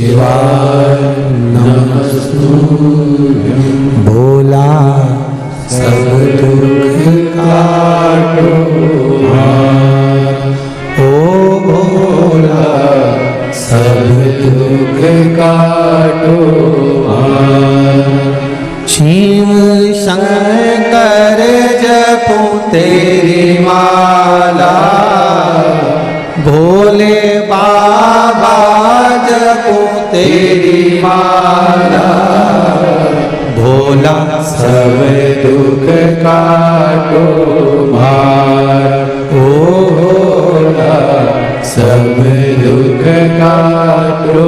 शिवाय नमस्तुभ्यं। भोला सब दुख काटो हार, ओ भोला सब दुख काटो हार। शिव शंकर जपो तेरी माला, भोले बाबा जपो तेरी माला। भोला सब दुख काटो भार, ओ भोला सब दुख काटो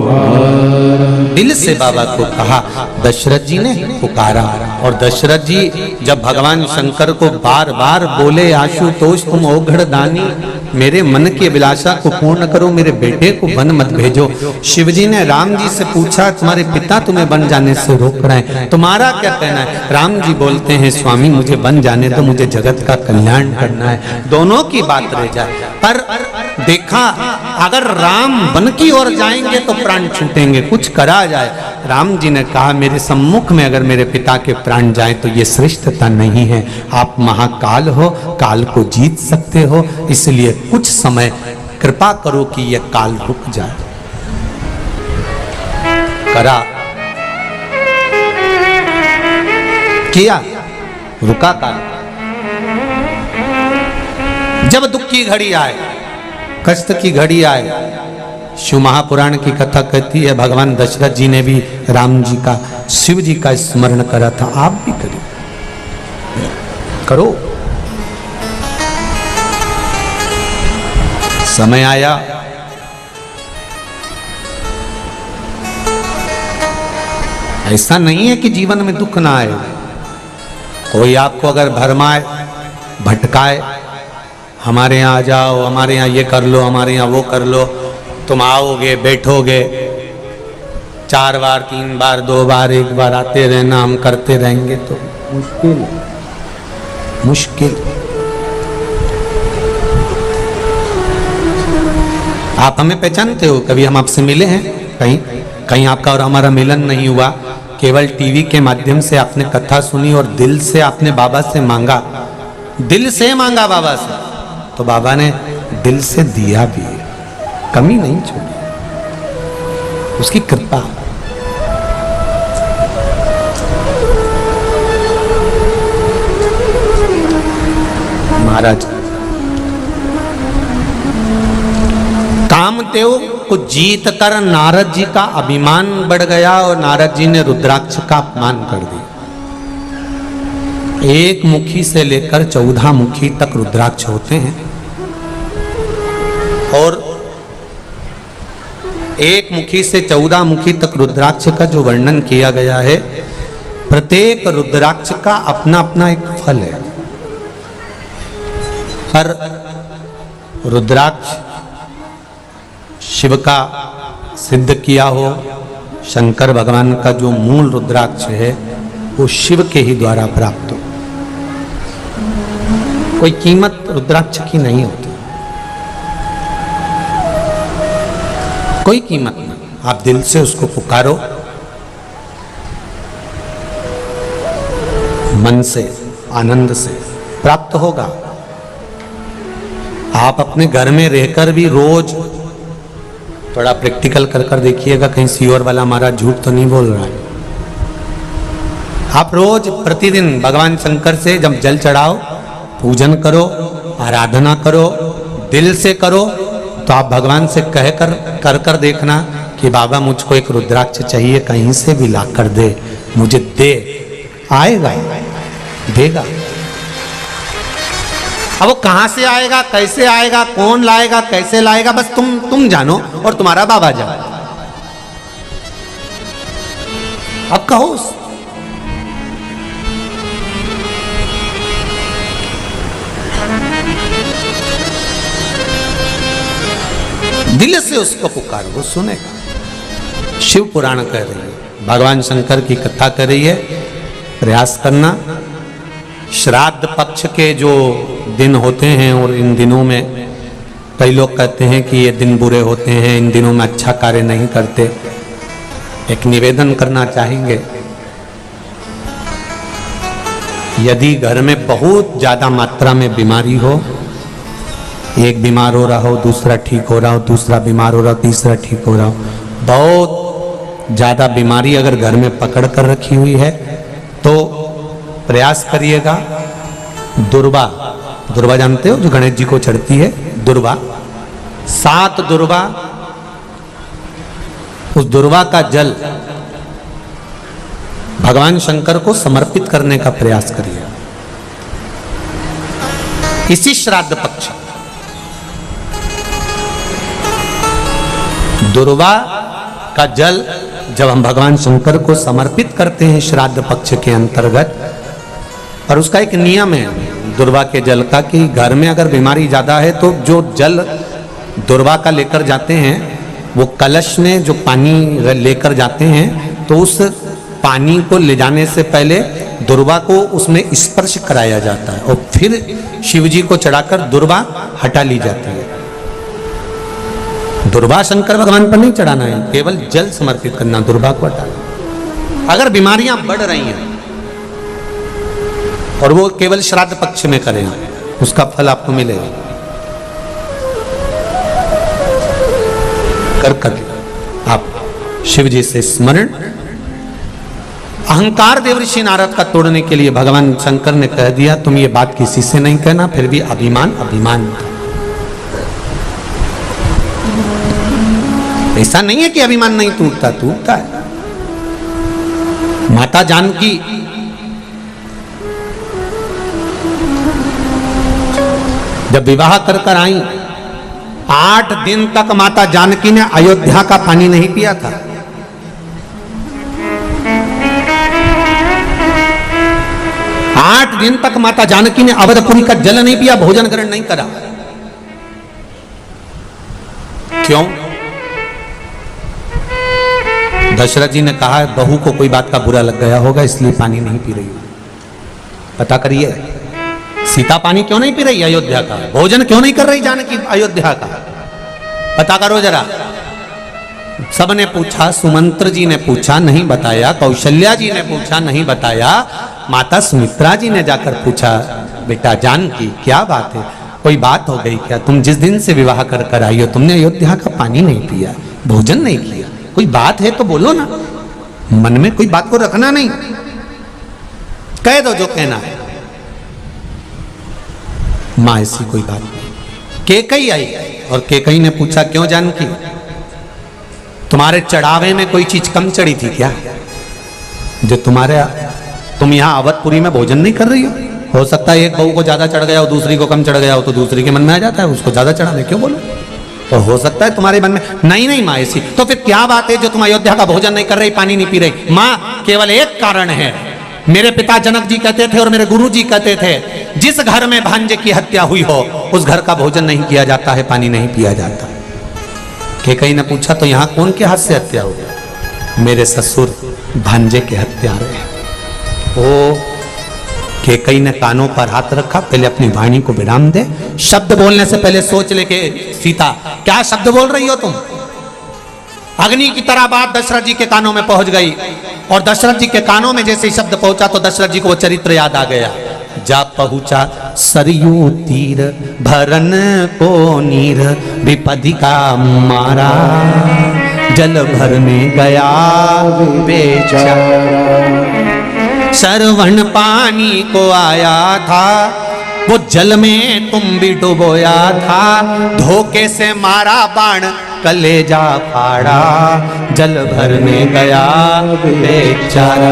भार। दिल से बाबा को कहा, दशरथ जी ने पुकारा और दशरथ जी जब भगवान शंकर को बार बार बोले, आशुतोष तुम ओघड़ दानी, मेरे मन की अभिलाषा को पूर्ण करो, मेरे बेटे को वन मत भेजो। शिवजी ने राम जी से पूछा, तुम्हारे पिता तुम्हें वन जाने से रोक रहे हैं, तुम्हारा क्या कहना है? राम जी बोलते हैं, स्वामी मुझे वन जाने दो, मुझे जगत का कल्याण करना है। दोनों की बात रह जाए, पर देखा अगर राम वन की ओर जाएंगे तो प्राण छूटेंगे, कुछ करा जाए। राम जी ने कहा, मेरे सम्मुख में अगर मेरे पिता के प्राण जाएं तो ये श्रेष्ठता नहीं है। आप महाकाल हो, काल को जीत सकते हो, इसलिए कुछ समय कृपा करो कि यह काल रुक जाए। करा, किया, रुका काल। जब दुख की घड़ी आए, कष्ट की घड़ी आए, शिव महापुराण की कथा कहती है भगवान दशरथ जी ने भी राम जी का, शिव जी का स्मरण करा था। आप भी करो, करो। समय आया, ऐसा नहीं है कि जीवन में दुख ना आए। कोई आपको अगर भरमाए, भटकाए, हमारे यहाँ आ जाओ, हमारे यहाँ ये कर लो, हमारे यहाँ वो कर लो, तुम आओगे, बैठोगे, 4 बार 3 बार 2 बार 1 बार आते रहना, हम करते रहेंगे तो मुश्किल, मुश्किल। आप हमें पहचानते हो? कभी हम आपसे मिले हैं? कहीं कहीं आपका और हमारा मिलन नहीं हुआ। केवल टीवी के माध्यम से आपने कथा सुनी और दिल से आपने बाबा से मांगा, दिल से मांगा बाबा से, तो बाबा ने दिल से दिया भी, कमी नहीं छोड़ी, उसकी कृपा। महाराज कामदेव को जीत कर नारद जी का अभिमान बढ़ गया और नारद जी ने रुद्राक्ष का अपमान कर दिया। 1 मुखी से लेकर 14 मुखी तक रुद्राक्ष होते हैं और 1 मुखी से 14 मुखी तक रुद्राक्ष का जो वर्णन किया गया है, प्रत्येक रुद्राक्ष का अपना अपना एक फल है। हर रुद्राक्ष शिव का सिद्ध किया हो, शंकर भगवान का जो मूल रुद्राक्ष है वो शिव के ही द्वारा प्राप्त हो। कोई कीमत रुद्राक्ष की नहीं होती, कोई कीमत नहीं। आप दिल से उसको पुकारो, मन से, आनंद से प्राप्त होगा। आप अपने घर में रहकर भी रोज थोड़ा प्रैक्टिकल कर कर देखिएगा, कहीं सीओर वाला हमारा झूठ तो नहीं बोल रहा है। आप रोज प्रतिदिन भगवान शंकर से जब जल चढ़ाओ, पूजन करो, आराधना करो, दिल से करो, तो आप भगवान से कह कर कर देखना कि बाबा मुझको एक रुद्राक्ष चाहिए, कहीं से भी ला कर दे, मुझे दे। आएगा, देगा। अब वो कहां से आएगा, कैसे आएगा, कौन लाएगा, कैसे लाएगा, बस तुम जानो और तुम्हारा बाबा जानो। अब कहो, दिल से उसको पुकारो, वो सुनेगा। शिव पुराण कह रही है, भगवान शंकर की कथा कर रही है। प्रयास करना, श्राद्ध पक्ष के जो दिन होते हैं और इन दिनों में कई लोग कहते हैं कि ये दिन बुरे होते हैं, इन दिनों में अच्छा कार्य नहीं करते। एक निवेदन करना चाहेंगे, यदि घर में बहुत ज्यादा मात्रा में बीमारी हो, एक बीमार हो रहा हो, दूसरा ठीक हो रहा हो, दूसरा बीमार हो रहा हो, तीसरा ठीक हो रहा हो, बहुत ज्यादा बीमारी अगर घर में पकड़ कर रखी हुई है तो प्रयास करिएगा दुर्वा, दुर्वा जानते हो जो गणेश जी को चढ़ती है, दुर्वा, 7 दुर्वा, उस दुर्वा का जल भगवान शंकर को समर्पित करने का प्रयास करिए इसी श्राद्ध पक्ष। दुर्वा का जल जब हम भगवान शंकर को समर्पित करते हैं श्राद्ध पक्ष के अंतर्गत, और उसका एक नियम है दुर्वा के जल का कि घर में अगर बीमारी ज्यादा है तो जो जल दुर्वा का लेकर जाते हैं वो कलश में जो पानी लेकर जाते हैं तो उस पानी को ले जाने से पहले दुर्वा को उसमें स्पर्श कराया जाता है और फिर शिव जी को चढ़ाकर दुर्वा हटा ली जाती है। दुर्वा शंकर भगवान पर नहीं चढ़ाना है, केवल जल समर्पित करना, दुर्वा को हटाना। अगर बीमारियां बढ़ रही हैं और वो केवल श्राद्ध पक्ष में करें, उसका फल आपको मिलेगा। कर आप शिव जी से स्मरण। अहंकार देवऋषि नारद का तोड़ने के लिए भगवान शंकर ने कह दिया तुम ये बात किसी से नहीं कहना, फिर भी अभिमान अभिमान। ऐसा नहीं है कि अभिमान नहीं टूटता, टूटता है। माता जानकी जब विवाह कर कर आई, 8 दिन तक माता जानकी ने अयोध्या का पानी नहीं पिया था। आठ दिन तक माता जानकी ने अवधपुरी का जल नहीं पिया, भोजन ग्रहण नहीं करा। क्यों? दशरथ जी ने कहा बहू को कोई बात का बुरा लग गया होगा इसलिए पानी नहीं पी रही। पता करिए सीता पानी क्यों नहीं पी रही अयोध्या का, भोजन क्यों नहीं कर रही जानकी अयोध्या का, पता करो जरा। सबने पूछा, सुमंत्र जी ने पूछा नहीं बताया, कौशल्या जी ने पूछा नहीं बताया, माता सुमित्रा जी ने जाकर पूछा बेटा जानकी क्या बात है, कोई बात हो गई क्या, तुम जिस दिन से विवाह कर कर आई हो तुमने अयोध्या का पानी नहीं पिया, भोजन नहीं किया, कोई बात है तो बोलो ना, मन में कोई बात को रखना नहीं, कह दो जो कहना है। मां ऐसी कोई बात नहीं। केकई आई और केकई ने पूछा क्यों जानकी, तुम्हारे चढ़ावे में कोई चीज कम चढ़ी थी क्या, जो तुम यहाँ अवधपुरी में भोजन नहीं कर रही हो सकता है एक बहू को ज्यादा चढ़ गया हो, दूसरी को कम चढ़ गया हो, तो दूसरी के मन में आ जाता है उसको ज्यादा चढ़ाने क्यों बोलो, तो हो सकता है तुम्हारे मन में। नहीं माँ ऐसी, तो फिर क्या बात है जो तुम अयोध्या का भोजन नहीं कर रही, पानी नहीं पी रही। माँ केवल एक कारण है, मेरे पिता जनक जी कहते थे और मेरे गुरु जी कहते थे जिस घर में भांजे की हत्या हुई हो उस घर का भोजन नहीं किया जाता है, पानी नहीं पिया जाता। केकई ने पूछा तो यहाँ कौन के हाथ से हत्या हो गया, मेरे ससुर भांजे के हत्यारे हैं। ओ केकई ने कानों पर हाथ रखा, पहले अपनी वाणी को विराम दे, शब्द बोलने से पहले सोच ले के सीता क्या शब्द बोल रही हो तुम। अग्नि की तरह बात दशरथ जी के कानों में पहुंच गई और दशरथ जी के कानों में जैसे ही शब्द पहुंचा तो दशरथ जी को वो चरित्र याद आ गया। जा पहुंचा सरयू तीर भरन को नीर विपधि का मारा, जल भर में गया बेचारा, श्रवण पानी को आया था वो जल में तुम भी डुबोया था, धोखे से मारा बाण कलेजा फाड़ा, जल भर में गया बेचारा।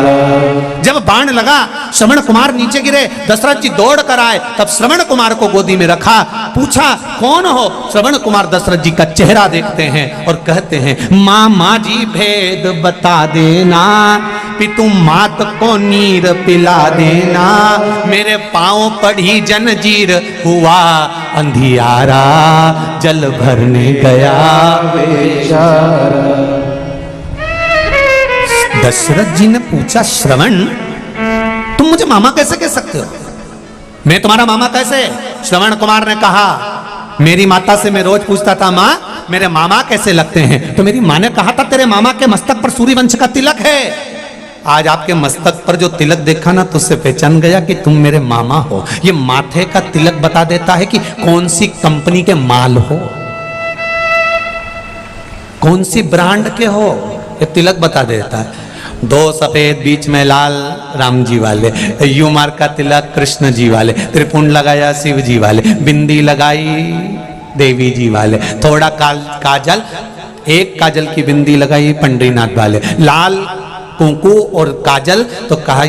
जब बाण लगा श्रवण कुमार नीचे गिरे, दशरथ जी दौड़ कर आए, तब श्रवण कुमार को गोदी में रखा, पूछा कौन हो। श्रवण कुमार दशरथ जी का चेहरा देखते हैं और कहते हैं मामा जी भेद बता देना, पितु मात को नीर पिला देना, मेरे पांव पड़ी जंजीर हुआ अंधियारा, जल भरने गया बेचारा। दशरथ जी ने पूछा श्रवण तुम मुझे मामा कैसे कह सकते हो, मैं तुम्हारा मामा कैसे। श्रवण कुमार ने कहा मेरी माता से मैं रोज पूछता था, माँ मेरे मामा कैसे लगते हैं? तो मेरी माँ ने कहा था तेरे मामा के मस्तक पर सूर्यवंश का तिलक है। आज आपके मस्तक पर जो तिलक देखा ना, तो उससे पहचान गया कि तुम मेरे मामा हो। ये माथे का तिलक बता देता है कि कौन सी कंपनी के माल हो, कौन सी ब्रांड के हो, ये तिलक बता देता है। दो सफेद बीच में लाल, राम जी वाले। यू मार्ग का तिलक, कृष्ण जी वाले। त्रिपुंड लगाया, शिव जी वाले। बिंदी लगाई, देवी जी वाले। थोड़ा काजल, एक काजल की बिंदी लगाई, पंडरीनाथ वाले। लाल कुंकू और काजल तो कहा